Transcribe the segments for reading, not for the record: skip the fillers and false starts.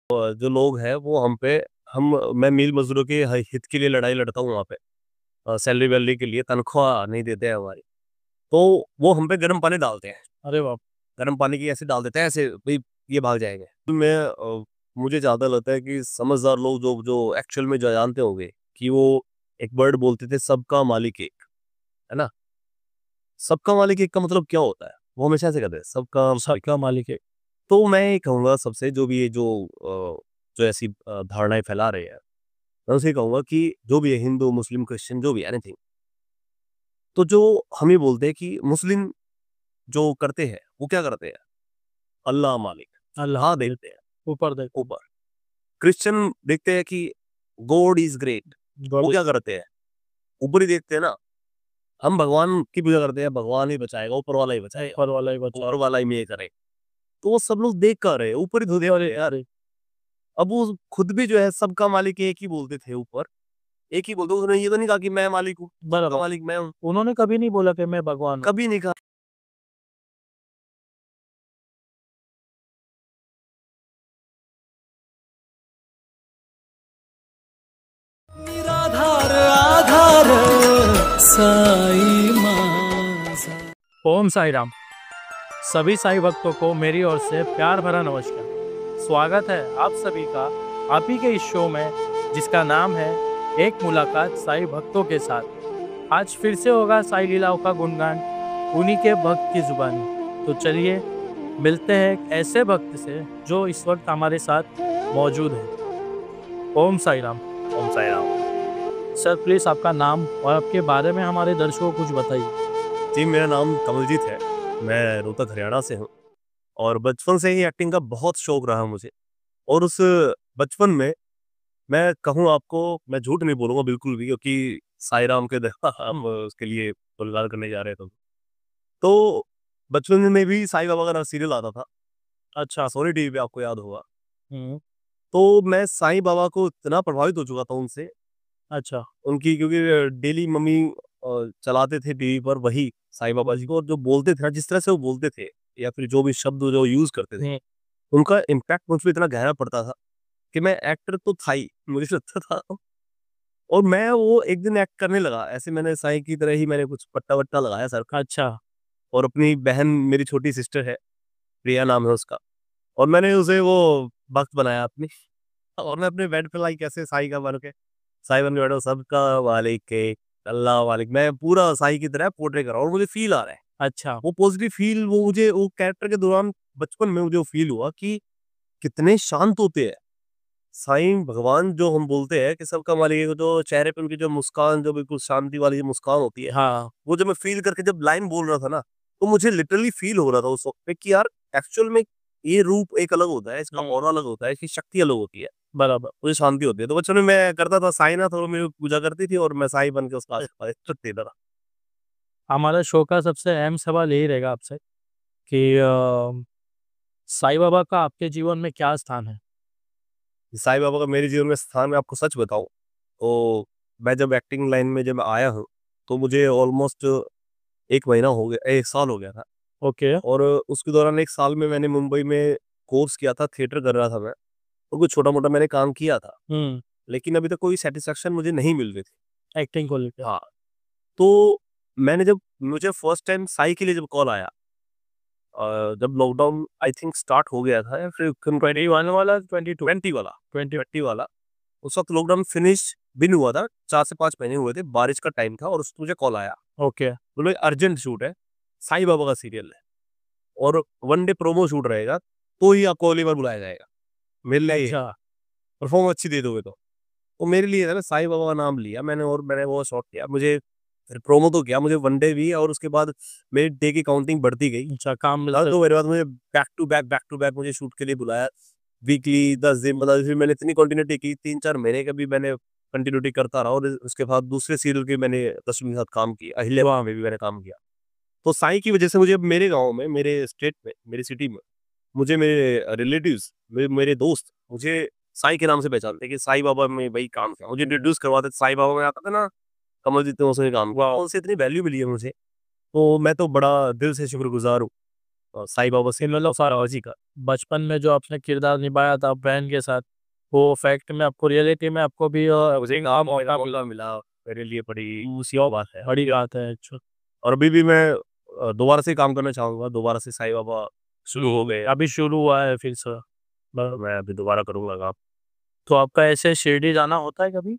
जो लोग हैं वो हम पे हम मैं मील मजदूरों के हित के लिए लड़ाई लड़ता हूँ वहाँ पे। सैलरी वैलरी के लिए तनख्वाह नहीं देते हैं हमारी। तो वो हम पे गर्म पानी डालते हैं। अरे बाप। गर्म पानी की ऐसे डाल देते हैं, ऐसे भाई ये भाग जाएंगे। तो मुझे ज्यादा लगता है कि समझदार लोग जो जो एक्चुअल में जो जानते होंगे कि वो एक वर्ड बोलते थे, सबका मालिक एक, है ना। सबका मालिक एक का मतलब क्या होता है, वो हमेशा ऐसे कहते हैं सबका मालिक। सबका मालिक है। तो मैं ये कहूंगा सबसे, जो भी ये जो ऐसी धारणाएं फैला रहे हैं, मैं उसे कहूंगा कि जो भी है, हिंदू मुस्लिम क्रिश्चियन जो भी एनीथिंग, तो जो हम ये बोलते हैं कि मुस्लिम जो करते हैं वो क्या करते हैं, अल्लाह मालिक, अल्लाह हाँ मालिक। देखते हैं ऊपर देखते हैं। ऊपर। क्रिश्चियन देखते हैं कि गॉड इज ग्रेट, वो गॉड। क्या करते हैं, ऊपर ही देखते हैं ना। हम भगवान की पूजा करते हैं, भगवान ही बचाएगा, ऊपर वाला ही बचाएगा, ऊपर वाला ही ऊपर बचाएगा। वाला ही ये करे। तो वो सब लोग देख कर रहे हैं, ऊपर ही धोते वाले यार। अब वो खुद भी जो है सबका मालिक एक ही बोलते थे ऊपर, एक ही बोलते, उसने ये तो नहीं कहा कि मैं मालिक हूँ, सबका बराबर। मालिक मैं हूँ। उन्होंने कभी नहीं बोला कि मैं भगवान हूँ। कभी नहीं कहा। निराधार आधार साई माझा। ओम साई राम। सभी साई भक्तों को मेरी ओर से प्यार भरा नमस्कार। स्वागत है आप सभी का आप ही के इस शो में, जिसका नाम है एक मुलाकात साई भक्तों के साथ। आज फिर से होगा साई लीलाओं का गुणगान उन्हीं के भक्त की जुबानी। तो चलिए मिलते हैं एक ऐसे भक्त से जो इस वक्त हमारे साथ मौजूद है। ओम साई राम। ओम साई राम। सर प्लीज आपका नाम और आपके बारे में हमारे दर्शकों को कुछ बताइए। जी, मेरा नाम कमलजीत है। मैं रोहतक हरियाणा से हूँ, और बचपन से ही एक्टिंग का बहुत शौक रहा मुझे। और उस बचपन में मैं कहूँ आपको, मैं झूठ नहीं बोलूंगा बिल्कुल भी, क्योंकि साई राम के हम उसके लिए गुलजार करने जा रहे थे। तो बचपन में भी साई बाबा का सीरियल आता था, अच्छा। सोनी टीवी पे, आपको याद होगा। हम्म। तो मैं साईं बाबा को इतना प्रभावित हो चुका था उनसे, अच्छा। उनकी, क्योंकि डेली मम्मी चलाते थे टीवी पर वही साईं बाबा जी को, और जो बोलते थे ना, जिस तरह से वो बोलते थे, या फिर जो भी शब्द जो यूज करते थे, हम्म। उनका इम्पैक्ट मुझ पर इतना गहरा पड़ता था कि मैं एक्टर तो था ही, मुझे लगता था। और मैं वो एक दिन एक्ट करने लगा ऐसे, मैंने साईं की तरह ही मैंने कुछ पट्टा वट्टा लगाया सर पे। अच्छा। और अपनी बहन, मेरी छोटी सिस्टर है, प्रिया नाम है उसका, और मैंने उसे वो भक्त बनाया अपनी। और मैं अपने बेड पे लाई कैसे साईं का बन के, साईं बन के बैठा हूँ, सबका मालिक के, अल्लाह मालिक, मैं पूरा साईं की तरह पोर्ट्रे कर रहा हूँ, और मुझे फील आ रहा है अच्छा। वो पॉजिटिव फील, वो मुझे वो कैरेक्टर के दौरान बचपन में मुझे वो फील हुआ कि कितने शांत होते हैं साईं भगवान। जो हम बोलते हैं कि सबका मालिक है, जो चेहरे पे उनकी जो मुस्कान, जो बिल्कुल शांति वाली जो मुस्कान होती है, हाँ। वो जब मैं फील करके जब लाइन बोल रहा था ना, तो मुझे लिटरली फील हो रहा था उस वक्त पे कि यार, एक्चुअल में ये रूप एक अलग होता है, इसका हम्म। ऑरा अलग होता है, इसकी शक्ति अलग होती है, बराबर। मुझे शांति होती है। तो बचपन में मैं करता था साईं ना, तो मेरी पूजा करती थी, और मैं साईं बन के उसका आशीर्वाद देता था। हमारा शो का सबसे अहम सवाल यही रहेगा आपसे कि साईं बाबा का आपके जीवन में क्या स्थान है। साईं बाबा का मेरे जीवन में स्थान, मैं आपको सच बताऊं तो, मैं जब एक्टिंग लाइन में जब आया हूँ, तो मुझे ऑलमोस्ट 1 महीना हो गया, 1 साल हो गया था। ओके। और उसके दौरान 1 साल में मैंने मुंबई में कोर्स किया था, थिएटर कर रहा था मैं, और कुछ छोटा मोटा मैंने काम किया था। हम्म। लेकिन अभी तक कोई सेटिस्फेक्शन मुझे नहीं मिल रही थी। एक्टिंग को लेकर। हाँ। तो मैंने जब, मुझे फर्स्ट टाइम साई के लिए जब कॉल आया, जब लॉकडाउन आई थिंक स्टार्ट हो गया था, या फिर 21 वाला 22। 20 वाला, 20। 20 वाला, उस वक्त लॉकडाउन फिनिश भी नहीं हुआ था, 4 से 5 महीने हुए थे, बारिश का टाइम था, और उस मुझे कॉल आया, ओके। बोले अर्जेंट शूट है, साईं बाबा का सीरियल है, और 1 डे प्रोमो शूट रहेगा, तो ही आपको अगली बार बुलाया जाएगा, मेरे लिए ये अच्छा। परफॉर्म अच्छी दे दोगे तो मेरे लिए है ना, साईं बाबा का नाम लिया मैंने, और मैंने वो शॉट किया, मुझे फिर प्रोमो तो किया, मुझे 1 डे भी, और उसके बाद मेरी डे की काउंटिंग बढ़ती गई। अच्छा, काम दस मिलते। दो मेरे बाद मुझे बैक टू बैक मुझे शूट के लिए बुलाया, वीकली 10 दिन, मतलब फिर मैंने इतनी कंटिन्यूटी की, 3-4 महीने का भी मैंने कंटिन्यूटी करता रहा, और उसके बाद दूसरे सीरियल के मैंने दशमी के साथ काम किया, अहिल्या में भी मैंने काम किया। तो साईं की वजह से मुझे अब मेरे गाँव में, मेरे स्टेट में, मेरी सिटी में, मुझे मेरे रिलेटिव्स, मेरे दोस्त मुझे साईं के नाम से पहचानते हैं कि साईं बाबा में भाई काम किया, मुझे इंट्रोड्यूस करवाते थे, साईं बाबा में आता था ना, कमलजीत ने उसने काम किया, वाह। उनसे इतनी वैल्यू मिली है मुझे। तो मैं तो बड़ा दिल से शुक्रगुजार हूँ साईं बाबा से मतलब सारा जी का। बचपन में जो आपने किरदार निभाया था बहन के साथ, वो फैक्ट में आपको रियलिटी में आपको भी मुझे एक आम मौका मिला, मेरे लिए बड़ी खुशी और बात है। बड़ी बात है। और अभी भी मैं दोबारा से काम करना चाहूँगा, दोबारा से साईं बाबा शुरू हो गए, अभी शुरू हुआ है फिर से। मैं अभी दोबारा करूँगा काम। तो आपका ऐसे शिरडी जाना होता है कभी?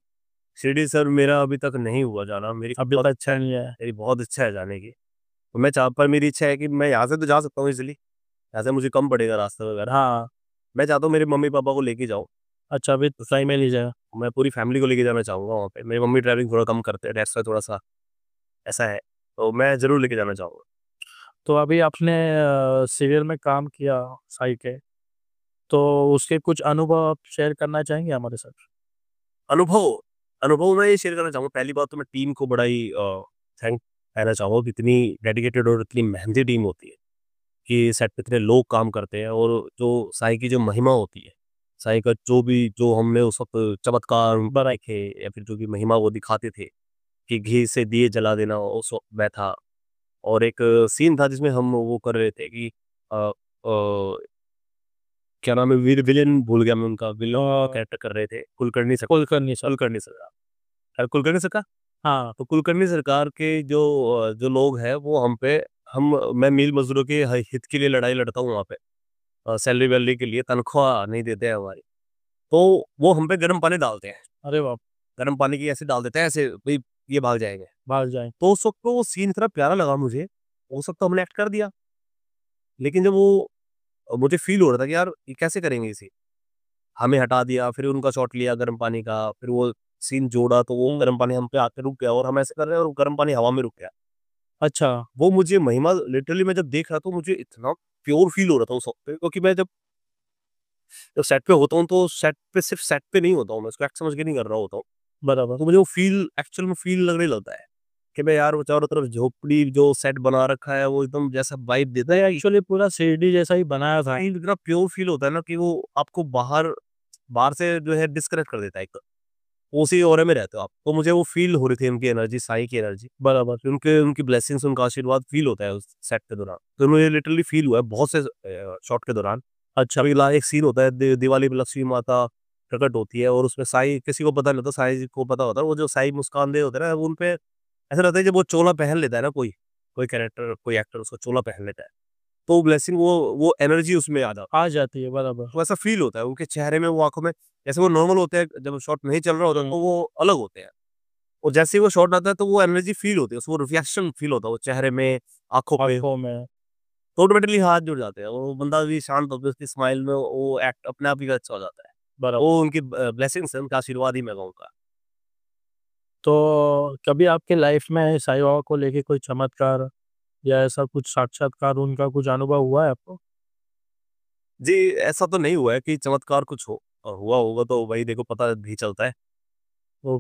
शिरडी सर मेरा अभी तक नहीं हुआ जाना, मेरी अभी बहुत तक अच्छा नहीं है। मेरी बहुत इच्छा है जाने की। तो मैं पर मेरी इच्छा है कि मैं यहाँ से तो जा सकता हूँ इज़िली, यहाँ से मुझे कम पड़ेगा रास्ता वगैरह। हाँ, मैं चाहता हूँ मेरे मम्मी-पापा को लेके जाऊँ, अच्छा अभी तो सही में लीजिएगा। मैं पूरी फैमिली को लेके जाना चाहूँगा वहाँ पे। मेरी मम्मी ड्राइविंग थोड़ा कम करते हैं, ऐसा थोड़ा-सा ऐसा है, तो मैं ज़रूर लेके जाना चाहूँगा। तो अभी आपने सीरियल में काम किया साई के, तो उसके कुछ अनुभव आप शेयर करना चाहेंगे हमारे साथ? अनुभव अनुभव मैं ये शेयर करना चाहूँगा, पहली बात तो मैं टीम को बड़ा ही थैंक कहना चाहूँगा कि इतनी डेडिकेटेड और इतनी मेहनती टीम होती है, कि सेट पे इतने लोग काम करते हैं और जो साईं की जो महिमा होती है, साईं का जो हमने उस वक़्त चमत्कार देखे या फिर जो भी महिमा वो दिखाते थे, कि घी से दिए जला देना उस वक़्त मैं था। और एक सीन था जिसमें हम वो कर रहे थे कि अ अ, क्या नाम है विलेन भूल गया मैं उनका, विलेन कैरेक्टर कर रहे थे, Kulkarni sir. Kulkarni sir. Kulkarni sir का हाँ, तो कुलकर्णी सरकार के जो लोग हैं वो हम पे हम मैं मील मज़दूरों के हित के लिए लड़ाई लड़ता हूँ वहाँ पे। सैलरी-वैलरी के लिए तनख्वाह नहीं देते हैं हमारी। तो वो हम पे गर्म पानी डालते हैं। अरे बाप! गर्म पानी की ऐसे डाल देते हैं ऐसे भई ये भाग जाएँगे। भाग जाएँ। तो उस वक़्त तो वो सीन इतना प्यारा लगा मुझे, उस वक़्त तो हमने एक्ट कर दिया। लेकिन जब वो मुझे फ़ील हो रहा था कि यार ये कैसे करेंगे इसे? हमें हटा दिया, फिर उनका शॉट लिया गर्म पानी का, फिर वो सीन जोड़ा तो वो गर्म पानी हम पे आके रुक गया और हम ऐसे कर रहे हैं और गर्म पानी हवा में रुक गया। अच्छा, वो मुझे महिमा लिटरली मैं जब देख रहा था मुझे इतना प्योर फ़ील हो रहा था उस वक़्त पे क्योंकि मैं जब सेट पे होता हूँ तो सेट पे सिर्फ़ सेट पे नहीं होता हूँ मैं, उसको एक्ट समझ के नहीं कर रहा होता हूँ। बराबर। तो मुझे वो फ़ील एक्चुअल में फ़ील लगने लगता है, कि मैं यार वो चारों तरफ झोपड़ी जो सेट बना रखा है वो एकदम जैसा वाइब देता है या एक्चुअली पूरा शिरडी जैसा ही बनाया था। इतना प्योर फ़ील होता है ना कि वो आपको बाहर बाहर से जो है डिस्कनेक्ट कर देता है एकदम। उसी ऑरे में रहते हो आप। तो मुझे वो फ़ील हो रही थी उनकी एनर्जी, साईं की एनर्जी। बराबर। उनके उनकी ब्लेसिंग्स, उनका आशीर्वाद फ़ील होता है उस सेट के दौरान। तो मुझे लिटरली फ़ील हुआ है बहुत से शॉट के दौरान। अच्छा, कभी एक सीन होता है दिवाली पे लक्ष्मी माता प्रकट होती है और उसमें साईं किसी को पता नहीं होता, साईं जी को पता होता है। वो जो साईं मुस्कान दे होते हैं ना, वो उन पे ऐसा लगता है जब वो चोला पहन लेता है ना कोई कैरेक्टर, कोई एक्टर उसका चोला पहन लेता है। तो वो ब्लेसिंग वो एनर्जी उसमें आ जाती है। आ जाती है, बराबर। तो ऐसा फ़ील होता है उनके चेहरे में, वो आँखों में जैसे वो नॉर्मल होते हैं, जब शॉट नहीं चल रहा होता तो वो अलग होते हैं। और जैसे ही वो शॉट आता है तो वो एनर्जी फ़ील होती है, उसको रिफ्लेक्शन फ़ील होता है वो चेहरे में, आँखों पे, आँखों में। तो ऑटोमैटिकली हाथ जुड़ जाते हैं। वो बंदा भी शांत होके उसकी स्माइल में वो एक्ट अपने आप ही अच्छा हो जाता है। बराबर। वो उनकी ब्लेसिंग्स है, उनका आशीर्वाद ही मैं कहूँगा। तो कभी आपके लाइफ में साईं बाबा को लेके कोई चमत्कार या ऐसा कुछ साक्षात्कार उनका कुछ अनुभव हुआ है आपको? जी, ऐसा तो नहीं हुआ है कि चमत्कार कुछ हो और हुआ होगा तो वही देखो पता भी चलता है। वो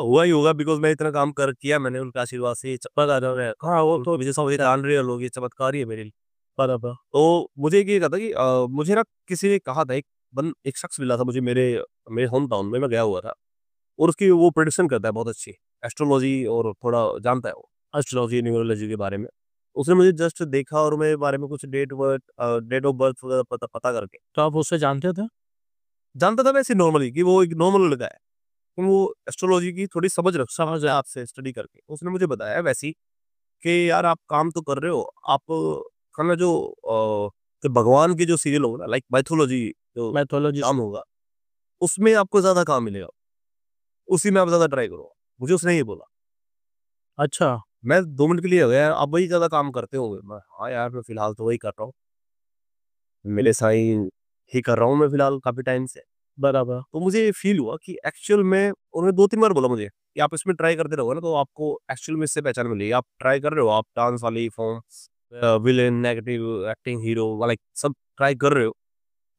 हुआ ही होगा बिकॉज़ मैं इतना काम कर किया मैंने उनके आशीर्वाद से, ये चमत्कार है। हाँ, वो तो मुझे सब ये जान रहे हैं लोग, ये चमत्कार ही है मेरे लिए। बराबर। तो मुझे एक ये कहा था कि मुझे ना किसी ने कहा था एक शख्स मिला था मुझे मेरे मेरे होम टाउन में, मैं गया हुआ था और उसकी वो प्रेडिक्शन करता है बहुत अच्छी, एस्ट्रोलॉजी और थोड़ा जानता है वो, एस्ट्रोलॉजी, न्यूमरोलॉजी के बारे में। उसने मुझे जस्ट देखा और मेरे बारे में कुछ डेट ऑफ बर्थ वगैरह पता पता करके तो आप उससे जानते थे? जानता था वैसे नॉर्मली कि वो एक नॉर्मल लड़का है। तो वो एस्ट्रोलॉजी की थोड़ी समझ है आपसे स्टडी करके। उसने मुझे बताया वैसे ही कि यार आप काम तो कर रहे हो, आप का ना जो भगवान के जो सीरियल होगा ना लाइक माइथोलॉजी जो मैथोलॉजी काम होगा, उसमें आपको ज़्यादा काम मिलेगा। उसी में आप ज़्यादा ट्राई करो। मुझे उसने ये बोला। अच्छा, मैं 2 मिनट के लिए हो गया, आप वही ज़्यादा काम करते होंगे? मैं हाँ यार, मैं फ़िलहाल तो वही कर रहा हूँ। मेरे साईं ही कर रहा हूँ मैं फ़िलहाल काफ़ी टाइम से। बराबर। तो मुझे ये फ़ील हुआ कि एक्चुअल में उन्होंने 2-3 बार बोला मुझे कि आप इसमें ट्राई करते रहोगे ना तो आपको एक्चुअल में इससे पहचान मिलेगी। आप ट्राई कर रहे हो, आप डांस वाली form villain, negative, acting, hero like सब ट्राई कर रहे हो।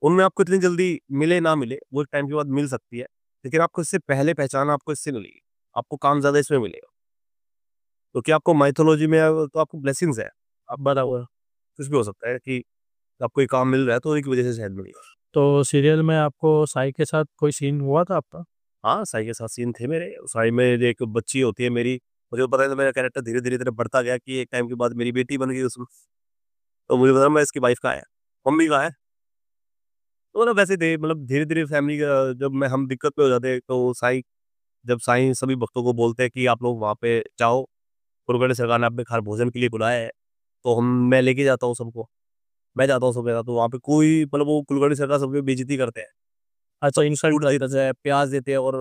उनमें आपको इतनी जल्दी मिले ना मिले, वो एक टाइम के बाद मिल सकती है। लेकिन आपको इससे पहले पहचान आपको इससे मिलेगी। आपको काम ज़्यादा इसमें मिलेगा। क्योंकि आपको माइथोलॉजी में तो आपको ब्लेसिंग्स है। आपको बराबर। कुछ भी हो सकता है कि आपको ये काम मिल रहा है तो एक वजह से शायद मिलेगा। तो सीरियल में आपको साई के साथ कोई सीन हुआ था आपका? हाँ, साई के साथ सीन थे मेरे। साई में एक बच्ची होती है मेरी, मुझे पता है तो मेरा कैरेक्टर धीरे-धीरे इतना बढ़ता गया कि एक टाइम के बाद मेरी बेटी बन गई उसमें। तो मुझे पता मैं इसकी वाइफ कहाँ है, मम्मी कहाँ है। तो मतलब वैसे थे, मतलब धीरे-धीरे फैमिली का जब मैं हम दिक्कत में हो जाते तो साईं सभी भक्तों को बोलते हैं कि आप लोग वहाँ पे जाओ, कुरकुरे सरकार ने अपने घर भोजन के लिए बुलाया है, तो मैं लेके जाता हूँ सबको। मैं जाता हूँ सबके साथ, तो वहाँ पे कोई मतलब वो कुलकर्णी सरकार सबकी बेइज़्ज़ती करते हैं। अच्छा इंसल्ट देते हैं, प्याज़ देते हैं और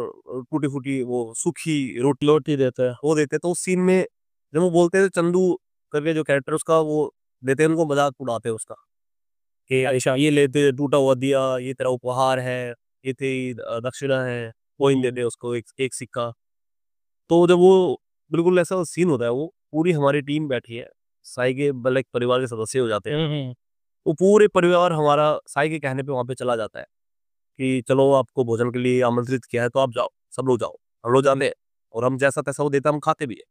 टूटी-फूटी वो सूखी रोटी देते हैं, वो देते हैं। तो उस सीन में जब वो बोलते हैं चंदू करके जो कैरेक्टर उसका वो देते हैं, उनको मज़ाक उड़ाते हैं उसका, कि अच्छा ये ले ते टूटा हुआ दिया, ये तेरा उपहार है, ये तेरी दक्षिणा है, कोइन देते हैं उसको एक एक सिक्का। तो जब वो बिल्कुल ऐसा सीन होता है, वो पूरी हमारी टीम बैठी है, साई के मतलब एक परिवार के सदस्य हो जाते हैं। वो पूरे परिवार हमारा साई के कहने पे वहाँ पे चला जाता है कि चलो आपको भोजन के लिए आमंत्रित किया है तो आप जाओ, सब लोग जाओ। हम लोग जाते हैं और हम जैसा-तैसा वो देता है हम खाते भी हैं।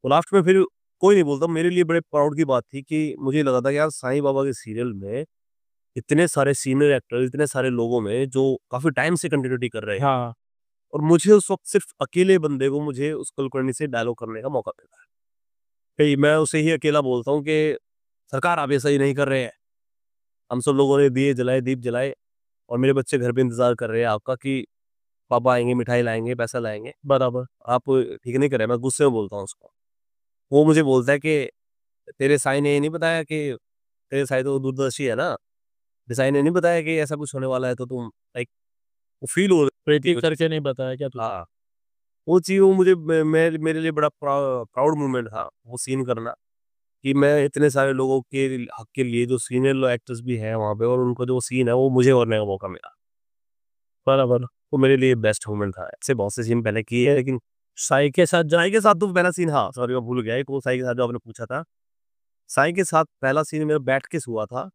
तो लास्ट में फिर कोई नहीं बोलता, मेरे लिए बड़े प्राउड की बात थी कि मुझे लगा था कि यार साईं बाबा के सीरियल में इतने सारे सीनियर एक्टर, इतने सारे लोगों में जो काफ़ी टाइम से कंटिन्यूटी कर रहे हैं। हाँ। और मुझे उस वक़्त सिर्फ़ अकेले बंदे को मुझे उस कुलकर्णी से डायलॉग करने का मौका मिला है। कहीं मैं उसे ही अकेला बोलता हूँ कि सरकार आप ये सही नहीं कर रहे हैं। हम सब लोगों ने दिए जलाए, दीप जलाए और मेरे बच्चे घर पे इंतज़ार कर रहे हैं आपका कि पापा आएँगे, मिठाई लाएँगे, पैसा लाएँगे। बराबर। आप ठीक नहीं कर रहे हैं, मैं गुस्से में बोलता हूँ उसको। वो मुझे बोलता है कि तेरे साईं ने ये नहीं बताया कि तेरे साईं तो दूरदर्शी है ना? तेरे साईं ने नहीं बताया कि ऐसा कुछ होने वाला है तो तुम लाइक वो फ़ील हो प्रीति करके नहीं बताया क्या तुझे? हाँ, वो चीज़ वो मुझे मैं मेरे लिए बड़ा प्राउड मोमेंट था, वो सीन करना कि मैं इतने सारे लोगों के हक के लिए जो सीनियर एक्टर्स भी हैं वहाँ पे और उनका जो सीन है वो मुझे करने का मौका मिला। बराबर, वो मेरे लिए बेस्ट मोमेंट था। ऐसे बहुत से सीन पहले किए हैं लेकिन साई के साथ तो पहला सीन हाँ, सॉरी मैं भूल गया एक वो साई के साथ जो आपने पूछा था। साई के साथ पहला सीन मेरा बैठ के हुआ था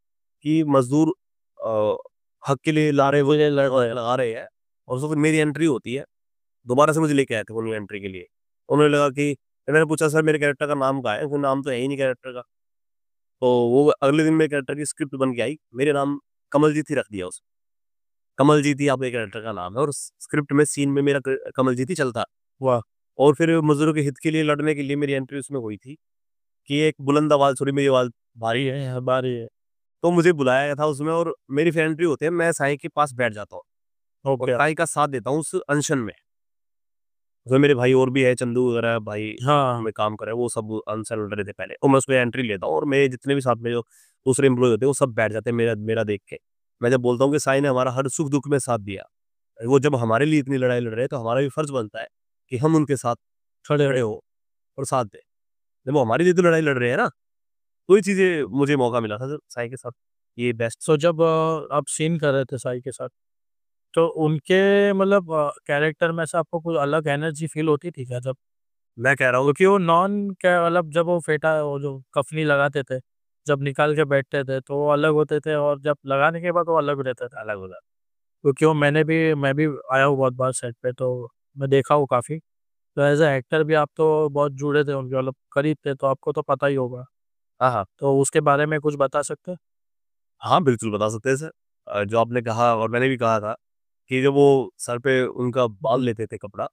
कि मज़दूर अ, हक के लिए लारे मुझे लगा रहे हैं और उसमें मेरी एंट्री होती है। दोबारा से मुझे लेके आए थे वो एंट्री के लिए। उन्होंने लगा कि मैंने पूछा सर मेरे कैरेक्टर का नाम कहाँ है? वो नाम तो है ही नहीं कैरेक्टर का। तो वो अगले दिन मेरे कैरेक्टर की स्क्रिप्ट बन के आई। मेरे नाम कमलजीत ही रख दिया उसने। कमलजीत ही आपके कैरेक्टर का नाम है और स्क्रिप्ट में सीन में मेरा कमलजीत ही चलता। वाह! और फिर मज़दूरों के हित के लिए लड़ने के लिए मेरी एंट्री उसमें हुई थी कि एक बुलंद आवाज़ थोड़ी मेरी आवाज़ भारी है, भारी है। तो मुझे बुलाया गया था उसमें और मेरी फिर एंट्री होती है, मैं साईं के पास बैठ जाता हूँ और साईं का साथ देता हूँ उस अनशन में। उसमें मेरे भाई और भी है, चंदू वगैरह भाई हाँ, में काम कर रहे हैं, वो सब अनशन लड़ रहे थे पहले। और मैं उसमें एंट्री लेता हूँ और मेरे जितने भी साथ में जो दूसरे एम्प्लॉयी होते हैं, वो सब बैठ जाते हैं मेरा देख के। मैं जब बोलता हूँ कि साईं ने हमारा हर सुख-दुःख में साथ दिया। वो जब हमारे लिए इतनी लड़ाई लड़ रहे हैं, तो हमारा भी फर्ज़ बनता है कि हम उनके साथ खड़े हो और साथ दें। जब वो हमारे लिए तो लड़ाई लड़ रहे हैं ना, तो ये चीज़ें मुझे मौका मिला था साईं के साथ, ये बेस्ट सो जब आप सीन कर रहे थे साई के साथ, तो उनके मतलब कैरेक्टर में से आपको कोई अलग एनर्जी फ़ील होती थी क्या जब? मैं कह रहा हूँ क्योंकि वो नॉन क्या मतलब जब वो फेटा वो जो कफ़नी लगाते थे, जब निकाल के बैठते थे तो वो अलग होते थे और जब लगाने के बाद वो अलग रहते थे। अलग होगा। क्योंकि वो मैं भी आया हूँ बहुत बार सेट पे तो मैं देखा हूँ काफ़ी। तो एज़ अ एक्टर भी आप तो बहुत जुड़े थे उनके मतलब करीब थे तो आपको तो पता ही होगा। हाँ, हाँ। तो उसके बारे में कुछ बता सकते हैं? हाँ, बिल्कुल बता सकते हैं सर। जो आपने कहा और मैंने भी कहा था कि जब वो सर पे उनका बाँध लेते थे कपड़ा,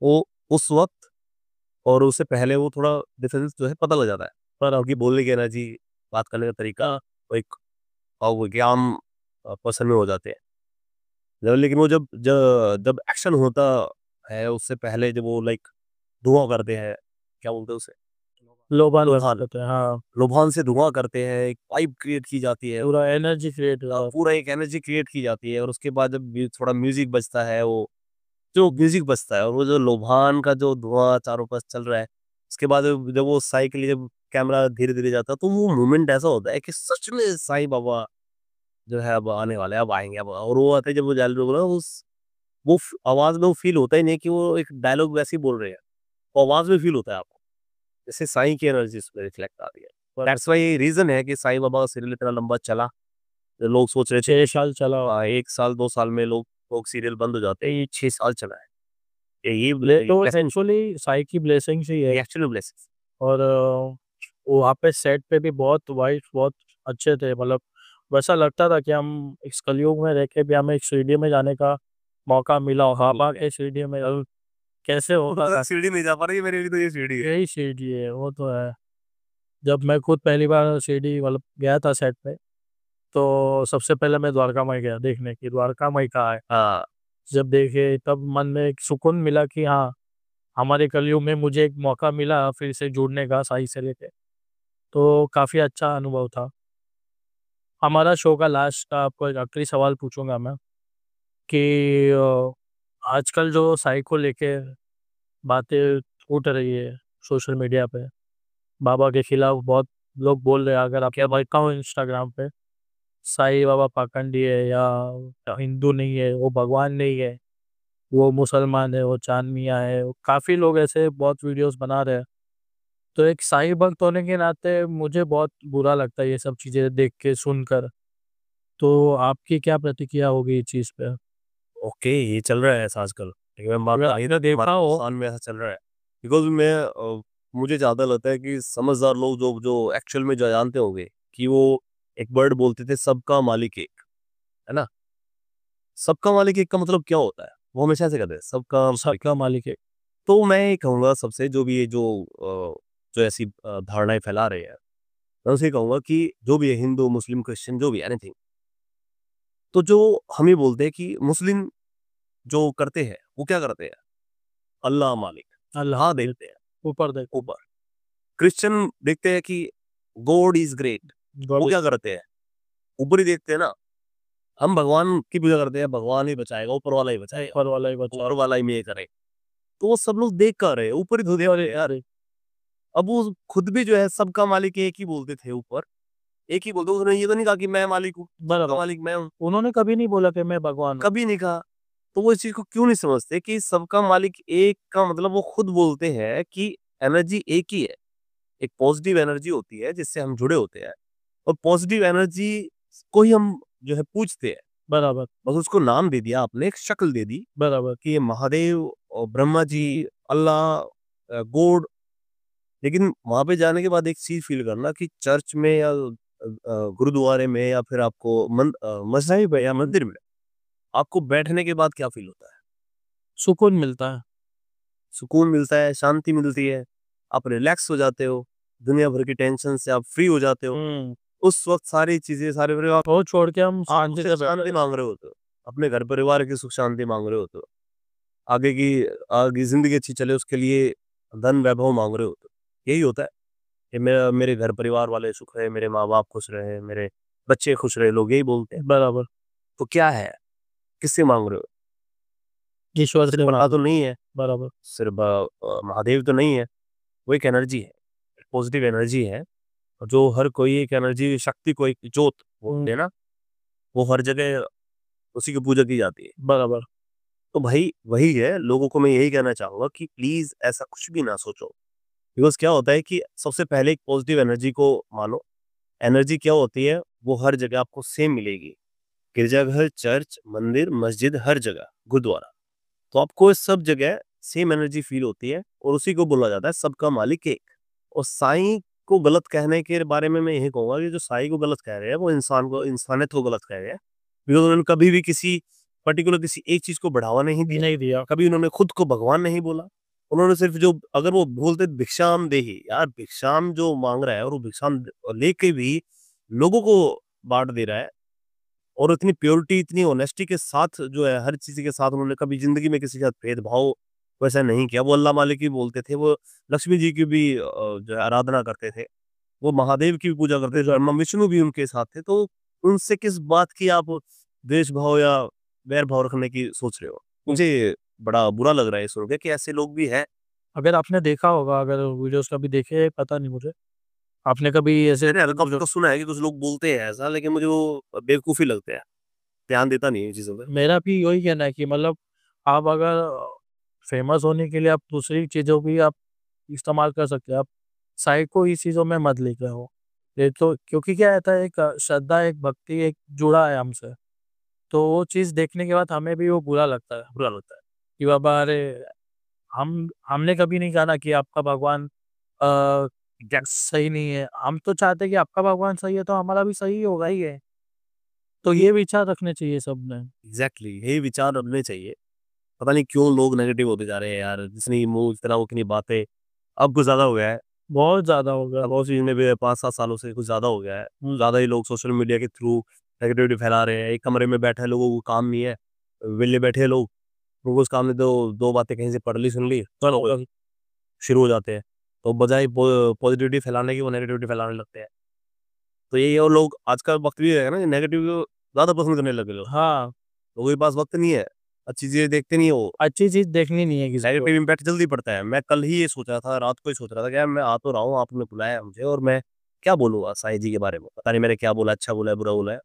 वो उस वक़्त और उससे पहले वो थोड़ा डिफरेंस जो है पता लग जाता है। पर उनकी बोलने की एनर्जी, बात करने का तरीका वो एक वो ज्ञान पर्सन में हो जाते हैं। लेकिन वो जब एक्शन होता है उससे पहले जब वो लाइक धुआँ करते हैं, क्या बोलते हैं उसे? लोबान लोबान। करते हैं, हाँ। लोबान से धुआँ करते हैं, एक वाइब क्रिएट की जाती है। पूरा एनर्जी क्रिएट हुआ। पूरा एक एनर्जी क्रिएट की जाती है और उसके बाद जब थोड़ा म्यूज़िक बजता है वो जो म्यूज़िक बजता है और वो जो लोबान का जो धुआँ चारों पास चल रहा है, उसके बाद जब वो साइकिल जब कैमरा धीरे-धीरे जाता है, तो वो मोमेंट ऐसा होता है कि सच में साईं बाबा जो है अब आने वाले हैं, अब आएँगे अब और वो आते हैं जब वो डायलॉग ना उस वो आवाज़ में वो फ़ील होता ही नहीं कि वो एक डायलॉग वैसे ही बोल रहे हैं। वो आवाज़ में फ़ील होता है आपको। जैसे साईं की एनर्जी उसमें रिफ्लेक्ट आती है। दैट्स व्हाई रीज़न है कि साईं बाबा का सीरियल इतना लंबा चला। लोग सोच रहे थे 6 साल चला हो। 1 साल 2 साल में लोग सीरियल बंद हो जाते हैं, ये 6 साल चला है। ये तो ब्लेसिंग एक्चुअली साई की ब्लेसिंग्स ही है। ये एक्चुअली ब्लेसिंग्स और वहाँ पे सेट पे भी बहुत वाइब्स बहुत अच्छे थे मतलब वैसा लगता था कि हम इस कलयुग में रह के भी हमें एक स्टेडियम में जाने का मौका मिला हो। हाँ, के स्टेडियम में कैसे होगा? सीढ़ी नहीं जा पा रही है मेरे लिए तो ये सीढ़ी है। यही सीढ़ी है, वो तो है। जब मैं खुद पहली बार शिरडी मतलब गया था सेट पे, तो सबसे पहले मैं द्वारका माई गया देखने की द्वारका माई कहाँ है। हाँ जब देखे तब मन में एक सुकून मिला कि हाँ, हमारे कलयुग में मुझे एक मौका मिला फिर से जुड़ने का साई से लेके। तो काफ़ी अच्छा अनुभव था। हमारा शो का लास्ट का आपको एक आखिरी सवाल पूछूंगा मैं कि आजकल जो साई को लेके बातें उठ रही है सोशल मीडिया पे, बाबा के खिलाफ बहुत लोग बोल रहे हैं। अगर आप देखा हो इंस्टाग्राम पे, साई बाबा पाखंडी है या हिंदू नहीं है, वो भगवान नहीं है, वो मुसलमान है, वो चांद मियाँ है, काफ़ी लोग ऐसे बहुत वीडियोस बना रहे हैं। तो एक साई भक्त होने के नाते मुझे बहुत बुरा लगता है ये सब चीज़ें देख के सुनकर। तो आपकी क्या प्रतिक्रिया होगी इस चीज़ पे? ओके, ये चल रहा है ऐसा आजकल। ठीक है, मैं अगर मानता आपने देखा हो, हिंदुस्तान में ऐसा चल रहा है। बिकॉज़ मुझे ज़्यादा लगता है कि समझदार लोग जो जो एक्चुअल में जो जानते होंगे कि वो एक वर्ड बोलते थे, सबका मालिक एक, है ना? सबका मालिक एक का मतलब क्या होता है? वो हमेशा ऐसे कहते हैं, सबका मालिक। सबका मालिक है। तो मैं ये कहूँगा सबसे जो भी ये जो ऐसी धारणाएँ फैला रहे हैं, मैं उनसे ये कहूँगा कि जो भी है हिंदू, मुस्लिम, क्रिश्चियन जो भी है एनीथिंग, तो जो हम ये बोलते हैं कि मुस्लिम जो करते हैं, वो क्या करते हैं? अल्लाह मालिक, अल्लाह हाँ मालिक, देखते हैं ऊपर देख, ऊपर। क्रिश्चियन देखते हैं कि गॉड इज़ ग्रेट, वो गॉड क्या करते हैं? ऊपर ही देखते हैं ना। हम भगवान की पूजा करते हैं, भगवान ही बचाएगा, ऊपर वाला ही बचाएगा, ऊपर वाला ही बचा। ऊपर वाला ही ये करे। तो वो सब लोग देख कर रहे हैं, ऊपर ही तो देख रहे हैं यार। अब वो खुद भी जो है सबका मालिक एक ही बोलते थे ऊपर, एक ही बोलते, उसने ये तो नहीं कहा कि मैं मालिक हूँ, सबका बराबर, मालिक मैं हूँ, उन्होंने कभी नहीं बोला कि मैं भगवान हूँ। कभी नहीं कहा। तो वो इस चीज़ को क्यों नहीं समझते कि सबका मालिक एक का मतलब वो खुद बोलते हैं कि एनर्जी एक ही है। एक पॉजिटिव एनर्जी होती है जिससे हम जुड़े होते हैं और पॉजिटिव एनर्जी को ही हम जो है पूजते हैं। बराबर, बस उसको नाम दे दिया आपने, एक शक्ल दे दी बराबर, कि ये महादेव और ब्रह्मा जी, अल्लाह, गॉड। लेकिन वहाँ पे जाने के बाद एक चीज़ फ़ील करना कि चर्च में या गुरुद्वारे में या फिर आपको मस्जिद में या मंदिर में आपको बैठने के बाद क्या फ़ील होता है? सुकून मिलता है। सुकून मिलता है, शांति मिलती है, आप रिलैक्स हो जाते हो, दुनिया भर की टेंशन से आप फ्री हो जाते हो। हुँ, उस वक़्त सारी चीज़ें, सारे आप वो छोड़ के हम शांति शांति से बैठे। शांति माँग रहे होते हो। अपने घर परिवार की सुख शांति माँग रहे होते हो। आगे की आगे ज़िंदगी अच्छी चले उसके लिए धन वैभव माँग रहे होते हो। यही होता है कि मेरे घर परिवार वाले सुख रहे, मेरे माँ-बाप खुश रहे, मेरे बच्चे खुश रहे, लोग यही बोलते हैं। बराबर, तो क्या है? किससे माँग रहे हो? ईश्वर सिर्फ़ से अल्लाह तो माँगो। नहीं है, बराबर, सिर्फ़ महादेव तो नहीं है, वो एक एनर्जी है, पॉज़िटिव एनर्जी है। और जो हर कोई एक एनर्जी शक्ति को एक जोत हुँ, बोलते हैं ना, वो हर जगह उसी की पूजा की जाती है। बराबर, तो भाई वही है, लोगों को मैं यही कहना चाहूँगा कि प्लीज़ ऐसा कुछ भी ना सोचो। बिकॉज़ क्या होता है कि सबसे पहले एक पॉज़िटिव एनर्जी को मानो। एनर्जी क्या होती है, वो हर जगह आपको सेम मिलेगी। गिरजाघर, चर्च, मंदिर, मस्जिद, हर जगह, गुरुद्वारा। तो आपको इस सब जगह सेम एनर्जी फ़ील होती है और उसी को बोला जाता है सबका मालिक एक। और साईं को गलत कहने के बारे में मैं यही कहूँगा कि जो साईं को गलत कह रहे हैं, वो इंसानियत को गलत कह रहे हैं। बिकॉज़ उन्होंने कभी भी किसी पर्टिकुलर किसी एक चीज़ को बढ़ावा नहीं दिया। नहीं दिया। कभी उन्होंने खुद को भगवान नहीं बोला। उन्होंने सिर्फ़ जो अगर वो बोलते भिक्षाम देहि, यार भिक्षाम जो माँग रहा है और वो भिक्षाम लेके भी लोगों को बाँट दे रहा है और इतनी प्योरिटी, इतनी ऑनेस्टी के साथ जो है हर चीज़ के साथ उन्होंने कभी ज़िंदगी में किसी के साथ भेदभाव वैसा नहीं किया। वो अल्लाह मालिक ही बोलते थे, वो लक्ष्मी जी की भी जो है आराधना करते थे। वो महादेव की भी पूजा करते थे, ब्रह्मा विष्णु भी उनके साथ थे। तो उनसे किस बात की आप द्वेष भाव या वैर भाव रखने की सोच रहे हो? मुझे बड़ा बुरा लग रहा है ये सुन के कि ऐसे लोग भी हैं। अगर आपने देखा होगा, अगर वीडियोज़ कभी देखे पता नहीं मुझे, आपने कभी ऐसे मैंने हल्का-फुल्का सुना है कि कुछ लोग बोलते हैं ऐसा, लेकिन मुझे वो बेवकूफ़ी लगते हैं। ध्यान देता नहीं है इन चीज़ों पे। मेरा भी वही कहना है कि मतलब आप अगर फेमस होने के लिए आप दूसरी चीज़ों भी आप इस्तेमाल कर सकते हैं। आप साइड को इस चीज़ों में मत लेके आओ। ये तो क्योंकि क्या रहता है, एक श्रद्धा, एक भक्ति एक जुड़ा है हमसे। तो वो चीज़ देखने के बाद हमें भी वो बुरा लगता है कि बाबा अरे हमने कभी नहीं कहा ना कि आपका भगवान सही नहीं है। हम तो चाहते हैं कि आपका भगवान सही है तो हमारा भी सही होगा ही है। तो ये विचार रखने चाहिए सबने। एग्ज़ैक्टली यही विचार रखने चाहिए। पता नहीं क्यों लोग नेगेटिव होते जा रहे हैं यार। जितनी मुँह इतना वो इतनी बातें, अब कुछ ज़्यादा हो गया है। बहुत ज़्यादा हो गया। बहुत चीज़ में भी 5-7 सालों से कुछ ज़्यादा हो गया है। ज़्यादा ही लोग सोशल मीडिया के थ्रू नेगेटिविटी फैला रहे हैं। एक कमरे में बैठे लोगों को काम नहीं है, विले बैठे हैं लोग, उनको उस काम में 2 बातें कहीं से पढ़ ली, सुन ली, चलो शुरू हो जाते हैं। तो बजाय पॉजिटिविटी फैलाने की वो नेगेटिविटी फैलाने लगते हैं। तो यही है, और लोग आज का वक़्त भी है ना, नेगेटिव को ज़्यादा पसंद करने लगे लोग। हाँ, लोगों के पास वक़्त नहीं है, अच्छी चीज़ें देखते नहीं है वो। अच्छी चीज़ देखनी नहीं है किसी को। नेगेटिव इम्पैक्ट जल्दी पड़ता है। मैं कल ही ये सोच रहा था, रात को ही सोच रहा था कि यार मैं आ तो रहा हूँ, आपने बुलाया है मुझे और मैं क्या बोलूँगा साईं जी के बारे में? पता नहीं मैंने क्या बोला, अच्छा बोला है, बुरा बोला है।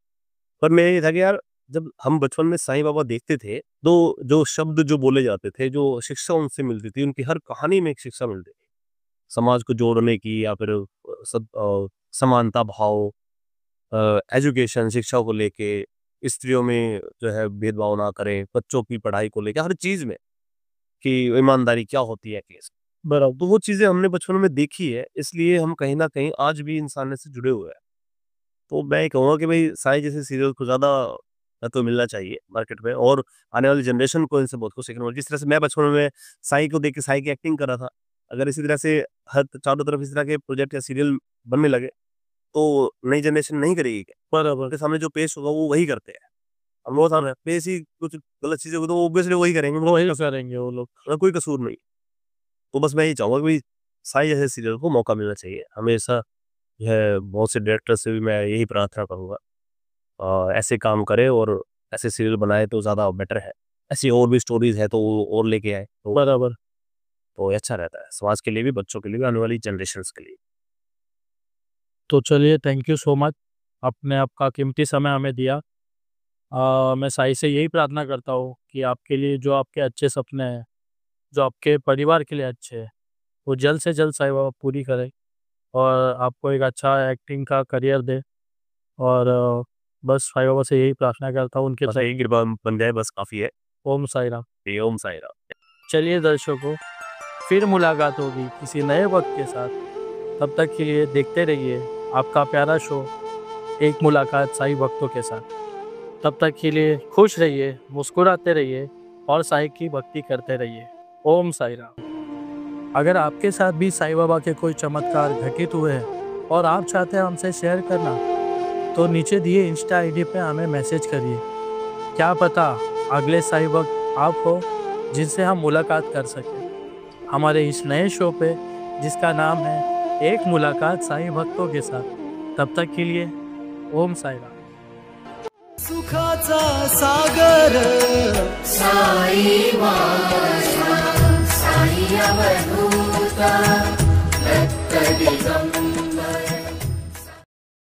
पर मेरा ये था कि यार जब हम बचपन में साईं बाबा देखते थे, तो जो शब्द जो बोले जाते थे, जो शिक्षा उनसे मिलती थी, उनकी हर कहानी में एक शिक्षा मिलती थी। समाज को जोड़ने की या फिर समानता भाव, एजुकेशन शिक्षा को लेके, स्त्रियों में जो है भेदभाव ना करें, बच्चों की पढ़ाई को लेके, हर चीज़ में कि ईमानदारी क्या होती है केस। बराबर। तो वो चीज़ें हमने बचपन में देखी है, इसलिए हम कहीं न कहीं आज भी इंसानियत से जुड़े हुए हैं। तो मैं ये कहूँगा कि भई साईं जैसे सीरियल को ज़्यादा तो मिलना चाहिए मार्केट में, और आने वाली जनरेशन को इनसे बहुत कुछ सीखना होगा। जिस तरह से मैं बचपन में साईं को देख के साईं की एक्टिंग कर रहा था, अगर इसी तरह से हर चारों तरफ इस तरह के प्रोजेक्ट या सीरियल बनने लगे, तो नई जनरेशन नहीं करेगी क्या? बराबर। उनके सामने जो पेश होगा वो वही करते हैं। अब वो सामने पेश ही कुछ गलत चीज़ें होगी तो ऑब्वियसली वही करेंगे, उनका वही करेंगे वो लोग। कोई कसूर नहीं। तो बस मैं यही चाहूँगा कि भई साईं जैसे सीरियल को मौका मिलना चाहिए। हमेशा जो है बहुत से डायरेक्टर से भी मैं यही प्रार्थना करूँगा, ऐसे काम करे और ऐसे सीरियल बनाए तो ज़्यादा बेटर है। ऐसी और भी स्टोरीज़ है तो वो और लेके आए बराबर। तो अच्छा रहता है। समाज के लिए भी, बच्चों के लिए भी, आने वाली जनरेशंस के लिए। तो चलिए, थैंक यू सो मच। आपने आपका कीमती समय हमें दिया। मैं साईं से यही प्रार्थना करता हूँ कि आपके लिए जो आपके अच्छे सपने हैं, जो आपके परिवार के लिए अच्छे हैं, वो जल्द से जल्द साईं बाबा पूरी करें और आपको एक अच्छा एक्टिंग का करियर दे। और बस साईं बाबा से यही प्रार्थना करता हूँ उनके बस यही कृपा बन जाए, बस काफ़ी है। ओम साईं राम। जी, ओम साईं राम। चलिए दर्शकों, फिर मुलाकात होगी किसी नए वक्त के साथ। तब तक के लिए देखते रहिए आपका प्यारा शो एक मुलाकात साईं भक्तों के साथ। तब तक के लिए खुश रहिए, मुस्कुराते रहिए और साईं की भक्ति करते रहिए। ओम साईं राम। अगर आपके साथ भी साईं बाबा के कोई चमत्कार घटित हुए हैं और आप चाहते हैं हमसे शेयर करना, तो नीचे दिए इंस्टा आईडी पे हमें मैसेज करिए। क्या पता अगले साईं भक्त आप हो जिनसे हम मुलाकात कर सकें हमारे इस नए शो पे, जिसका नाम है एक मुलाकात साईं भक्तों के साथ। तब तक के लिए ओम साईं राम। सुखाचा सागर साई माझा साई अवधूता दत्त दिगंबरा